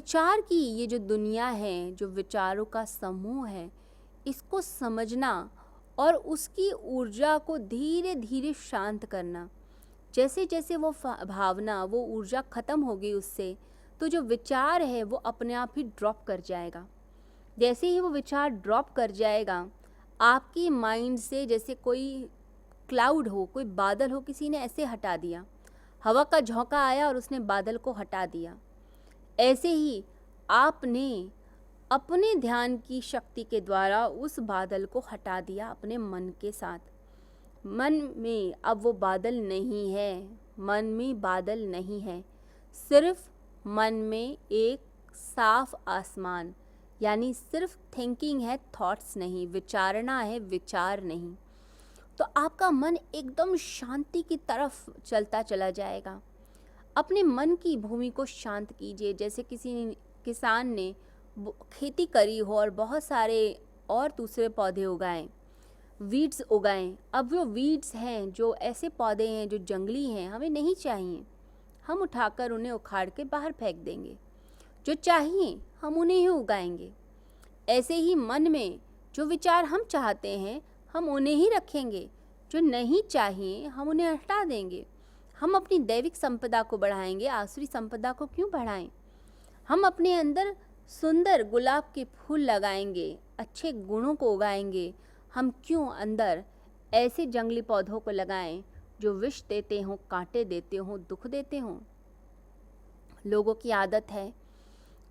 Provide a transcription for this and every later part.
विचार की ये जो दुनिया है, जो विचारों का समूह है, इसको समझना और उसकी ऊर्जा को धीरे धीरे शांत करना। जैसे जैसे वो भावना, वो ऊर्जा ख़त्म होगी उससे, तो जो विचार है वो अपने आप ही ड्रॉप कर जाएगा। जैसे ही वो विचार ड्रॉप कर जाएगा, आपकी माइंड से जैसे कोई क्लाउड हो, कोई बादल हो, किसी ने ऐसे हटा दिया। हवा का झोंका आया और उसने बादल को हटा दिया। ऐसे ही आपने अपने ध्यान की शक्ति के द्वारा उस बादल को हटा दिया अपने मन के साथ। मन में अब वो बादल नहीं है, मन में बादल नहीं है, सिर्फ मन में एक साफ आसमान, यानी सिर्फ थिंकिंग है, थॉट्स नहीं, विचारना है, विचार नहीं। तो आपका मन एकदम शांति की तरफ चलता चला जाएगा। अपने मन की भूमि को शांत कीजिए। जैसे किसी किसान ने खेती करी हो और बहुत सारे और दूसरे पौधे उगाएं, वीड्स उगाएं। अब वो वीड्स हैं, जो ऐसे पौधे हैं जो जंगली हैं, हमें नहीं चाहिए, हम उठाकर उन्हें उखाड़ के बाहर फेंक देंगे। जो चाहिए हम उन्हें ही उगाएंगे। ऐसे ही मन में जो विचार हम चाहते हैं हम उन्हें ही रखेंगे, जो नहीं चाहिए हम उन्हें हटा देंगे। हम अपनी दैविक संपदा को बढ़ाएंगे, आसुरी संपदा को क्यों बढ़ाएं। हम अपने अंदर सुंदर गुलाब के फूल लगाएंगे, अच्छे गुणों को उगाएंगे। हम क्यों अंदर ऐसे जंगली पौधों को लगाएं जो विष देते हों, कांटे देते हों, दुख देते हों। लोगों की आदत है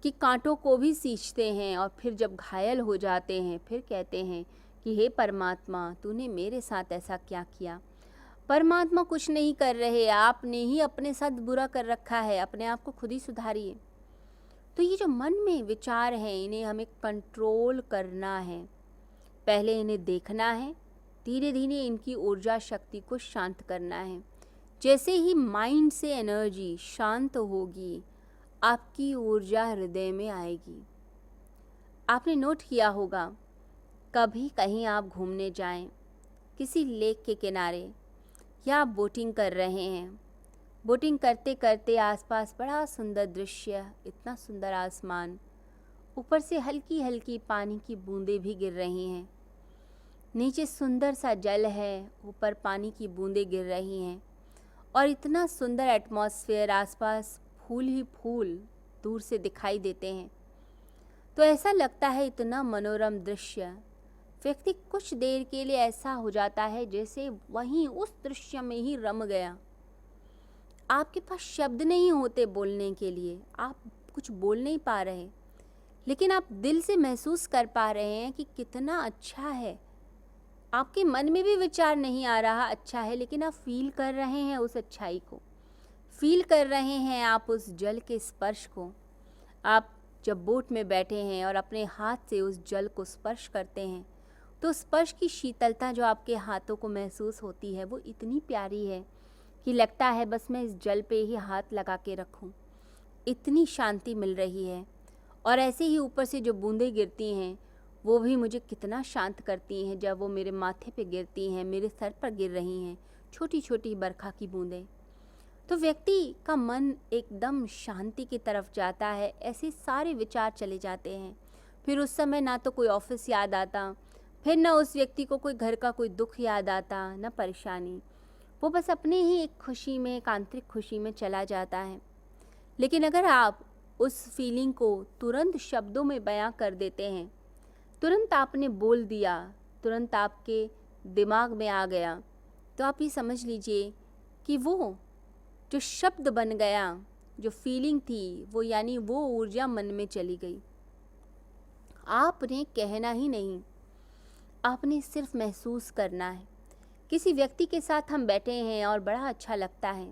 कि कांटों को भी सींचते हैं और फिर जब घायल हो जाते हैं फिर कहते हैं कि हे परमात्मा, तूने मेरे साथ ऐसा क्या किया। परमात्मा कुछ नहीं कर रहे, आपने ही अपने साथ बुरा कर रखा है। अपने आप को खुद ही सुधारिए। तो ये जो मन में विचार हैं, इन्हें हमें कंट्रोल करना है। पहले इन्हें देखना है, धीरे धीरे इनकी ऊर्जा शक्ति को शांत करना है। जैसे ही माइंड से एनर्जी शांत होगी, आपकी ऊर्जा हृदय में आएगी। आपने नोट किया होगा, कभी कहीं आप घूमने जाएं, किसी लेक के किनारे, या आप बोटिंग कर रहे हैं। बोटिंग करते करते आसपास बड़ा सुंदर दृश्य, इतना सुंदर आसमान, ऊपर से हल्की हल्की पानी की बूंदें भी गिर रही हैं। नीचे सुंदर सा जल है, ऊपर पानी की बूंदें गिर रही हैं, और इतना सुंदर एटमॉस्फेयर, आसपास फूल ही फूल दूर से दिखाई देते हैं। तो ऐसा लगता है इतना मनोरम दृश्य, व्यक्ति कुछ देर के लिए ऐसा हो जाता है जैसे वहीं उस दृश्य में ही रम गया। आपके पास शब्द नहीं होते बोलने के लिए, आप कुछ बोल नहीं पा रहे, लेकिन आप दिल से महसूस कर पा रहे हैं कि कितना अच्छा है। आपके मन में भी विचार नहीं आ रहा अच्छा है, लेकिन आप फील कर रहे हैं उस अच्छाई को, फील कर रहे हैं आप उस जल के स्पर्श को। आप जब बोट में बैठे हैं और अपने हाथ से उस जल को स्पर्श करते हैं, तो स्पर्श की शीतलता जो आपके हाथों को महसूस होती है वो इतनी प्यारी है कि लगता है बस मैं इस जल पे ही हाथ लगा के रखूं। इतनी शांति मिल रही है। और ऐसे ही ऊपर से जो बूंदें गिरती हैं वो भी मुझे कितना शांत करती हैं। जब वो मेरे माथे पे गिरती हैं, मेरे सर पर गिर रही हैं, छोटी छोटी बरखा की बूंदें, तो व्यक्ति का मन एकदम शांति की तरफ जाता है। ऐसे सारे विचार चले जाते हैं। फिर उस समय ना तो कोई ऑफिस याद आता, फिर ना उस व्यक्ति को कोई घर का कोई दुख याद आता, ना परेशानी। वो बस अपने ही एक खुशी में, एक आंतरिक खुशी में चला जाता है। लेकिन अगर आप उस फीलिंग को तुरंत शब्दों में बयां कर देते हैं, तुरंत आपने बोल दिया, तुरंत आपके दिमाग में आ गया, तो आप ये समझ लीजिए कि वो जो शब्द बन गया, जो फीलिंग थी वो, यानी वो ऊर्जा मन में चली गई। आपने कहना ही नहीं, आपने सिर्फ महसूस करना है। किसी व्यक्ति के साथ हम बैठे हैं और बड़ा अच्छा लगता है,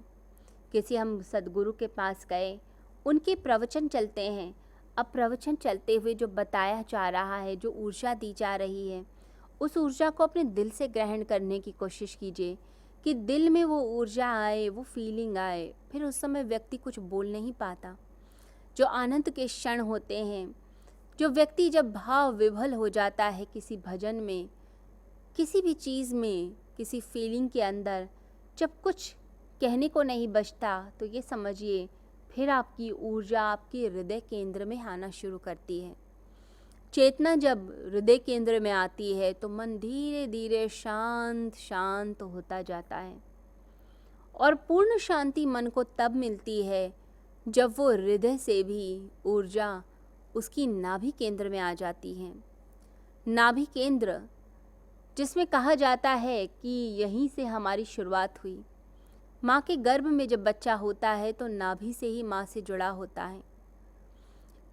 किसी हम सद्गुरु के पास गए, उनके प्रवचन चलते हैं। अब प्रवचन चलते हुए जो बताया जा रहा है, जो ऊर्जा दी जा रही है, उस ऊर्जा को अपने दिल से ग्रहण करने की कोशिश कीजिए कि दिल में वो ऊर्जा आए, वो फीलिंग आए। फिर उस समय व्यक्ति कुछ बोल नहीं पाता। जो आनंद के क्षण होते हैं, जो व्यक्ति जब भाव विभल हो जाता है किसी भजन में, किसी भी चीज़ में, किसी फीलिंग के अंदर, जब कुछ कहने को नहीं बचता, तो ये समझिए फिर आपकी ऊर्जा आपके हृदय केंद्र में आना शुरू करती है। चेतना जब हृदय केंद्र में आती है तो मन धीरे धीरे शांत शांत होता जाता है। और पूर्ण शांति मन को तब मिलती है जब वो हृदय से भी ऊर्जा उसकी नाभि केंद्र में आ जाती है। नाभि केंद्र जिसमें कहा जाता है कि यहीं से हमारी शुरुआत हुई। माँ के गर्भ में जब बच्चा होता है तो नाभि से ही माँ से जुड़ा होता है।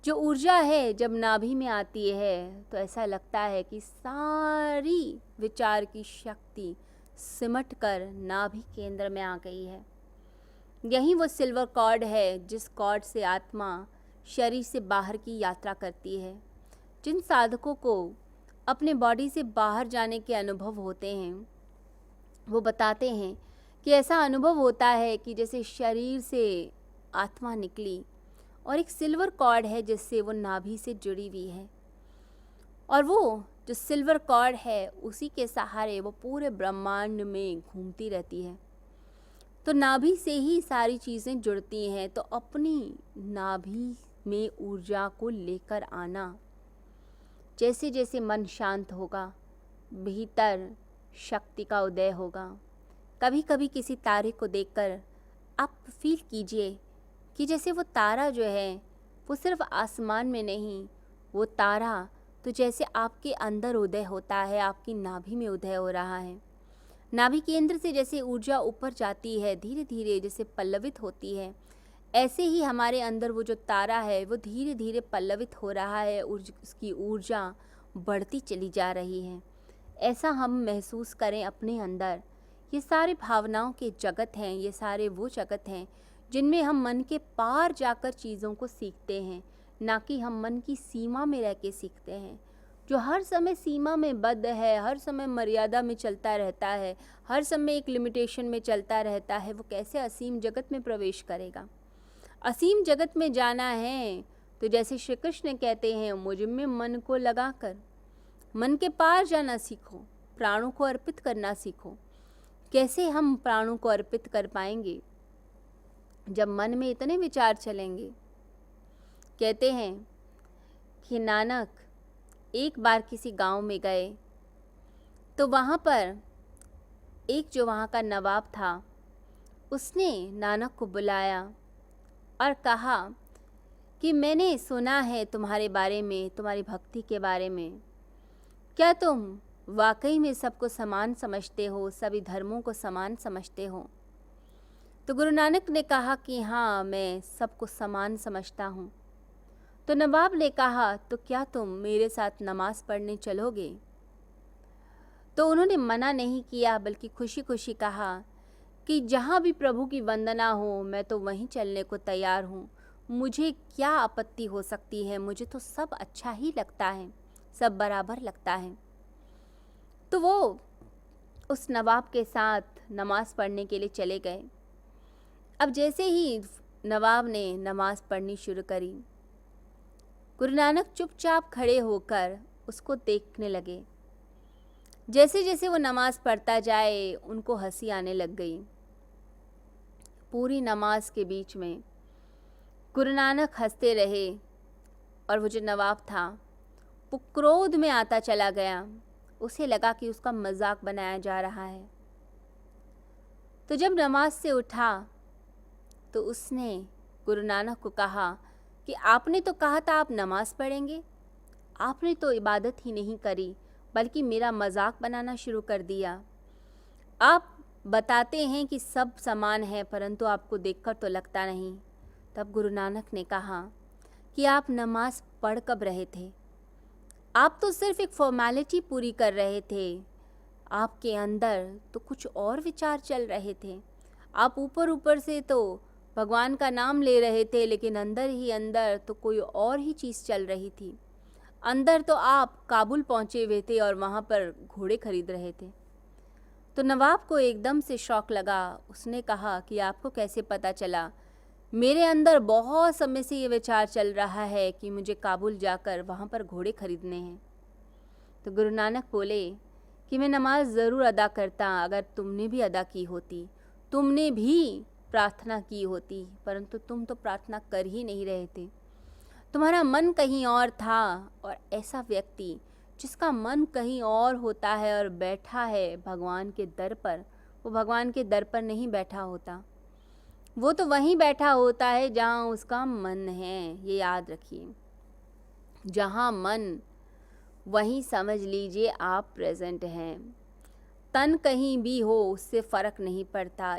जो ऊर्जा है जब नाभि में आती है तो ऐसा लगता है कि सारी विचार की शक्ति सिमट कर नाभि केंद्र में आ गई है। यही वो सिल्वर कॉर्ड है जिस कॉर्ड से आत्मा शरीर से बाहर की यात्रा करती है। जिन साधकों को अपने बॉडी से बाहर जाने के अनुभव होते हैं वो बताते हैं कि ऐसा अनुभव होता है कि जैसे शरीर से आत्मा निकली और एक सिल्वर कॉर्ड है जिससे वो नाभि से जुड़ी हुई है। और वो जो सिल्वर कॉर्ड है उसी के सहारे वो पूरे ब्रह्मांड में घूमती रहती है। तो नाभि से ही सारी चीज़ें जुड़ती हैं। तो अपनी नाभि में ऊर्जा को लेकर आना। जैसे जैसे मन शांत होगा भीतर शक्ति का उदय होगा। कभी कभी किसी तारे को देखकर आप फील कीजिए कि जैसे वो तारा जो है वो सिर्फ आसमान में नहीं, वो तारा तो जैसे आपके अंदर उदय होता है, आपकी नाभि में उदय हो रहा है। नाभि केंद्र से जैसे ऊर्जा ऊपर जाती है धीरे धीरे जैसे पल्लवित होती है, ऐसे ही हमारे अंदर वो जो तारा है वो धीरे धीरे पल्लवित हो रहा है, उसकी ऊर्जा बढ़ती चली जा रही है। ऐसा हम महसूस करें अपने अंदर। ये सारे भावनाओं के जगत हैं, ये सारे वो जगत हैं जिनमें हम मन के पार जाकर चीज़ों को सीखते हैं, ना कि हम मन की सीमा में रह के सीखते हैं। जो हर समय सीमा में बद्ध है, हर समय मर्यादा में चलता रहता है, हर समय एक लिमिटेशन में चलता रहता है, वो कैसे असीम जगत में प्रवेश करेगा। असीम जगत में जाना है तो जैसे श्री कृष्ण कहते हैं, मुझ में मन को लगाकर मन के पार जाना सीखो, प्राणों को अर्पित करना सीखो। कैसे हम प्राणों को अर्पित कर पाएंगे जब मन में इतने विचार चलेंगे। कहते हैं कि नानक एक बार किसी गांव में गए तो वहाँ पर एक जो वहाँ का नवाब था उसने नानक को बुलाया और कहा कि मैंने सुना है तुम्हारे बारे में, तुम्हारी भक्ति के बारे में। क्या तुम वाकई में सबको समान समझते हो, सभी धर्मों को समान समझते हो? तो गुरु नानक ने कहा कि हाँ, मैं सबको समान समझता हूँ। तो नवाब ने कहा तो क्या तुम मेरे साथ नमाज पढ़ने चलोगे? तो उन्होंने मना नहीं किया बल्कि खुशी खुशी कहा कि जहाँ भी प्रभु की वंदना हो मैं तो वहीं चलने को तैयार हूँ। मुझे क्या आपत्ति हो सकती है, मुझे तो सब अच्छा ही लगता है, सब बराबर लगता है। तो वो उस नवाब के साथ नमाज पढ़ने के लिए चले गए। अब जैसे ही नवाब ने नमाज पढ़नी शुरू करी, गुरु नानक चुपचाप खड़े होकर उसको देखने लगे। जैसे जैसे वो नमाज पढ़ता जाए उनको हंसी आने लग गई। पूरी नमाज के बीच में गुरु नानक हंसते रहे और वो जो नवाब था वो क्रोध में आता चला गया। उसे लगा कि उसका मजाक बनाया जा रहा है। तो जब नमाज से उठा तो उसने गुरु नानक को कहा कि आपने तो कहा था आप नमाज पढ़ेंगे, आपने तो इबादत ही नहीं करी बल्कि मेरा मजाक बनाना शुरू कर दिया। आप बताते हैं कि सब समान है परंतु आपको देखकर तो लगता नहीं। तब गुरु नानक ने कहा कि आप नमाज पढ़ कब रहे थे? आप तो सिर्फ एक फॉर्मेलिटी पूरी कर रहे थे। आपके अंदर तो कुछ और विचार चल रहे थे। आप ऊपर ऊपर से तो भगवान का नाम ले रहे थे लेकिन अंदर ही अंदर तो कोई और ही चीज़ चल रही थी। अंदर तो आप काबुल पहुँचे हुए थे और वहाँ पर घोड़े खरीद रहे थे। तो नवाब को एकदम से शौक लगा। उसने कहा कि आपको कैसे पता चला? मेरे अंदर बहुत समय से ये विचार चल रहा है कि मुझे काबुल जाकर वहाँ पर घोड़े खरीदने हैं। तो गुरु नानक बोले कि मैं नमाज ज़रूर अदा करता अगर तुमने भी अदा की होती। तुमने भी प्रार्थना की होती, परंतु तुम तो प्रार्थना कर ही नहीं रहे थे। तुम्हारा मन कहीं और था, और ऐसा व्यक्ति जिसका मन कहीं और होता है और बैठा है भगवान के दर पर, वो भगवान के दर पर नहीं बैठा होता। वो तो वहीं बैठा होता है जहाँ उसका मन है। ये याद रखिए, जहाँ मन वहीं समझ लीजिए आप प्रेजेंट हैं। तन कहीं भी हो उससे फ़र्क नहीं पड़ता।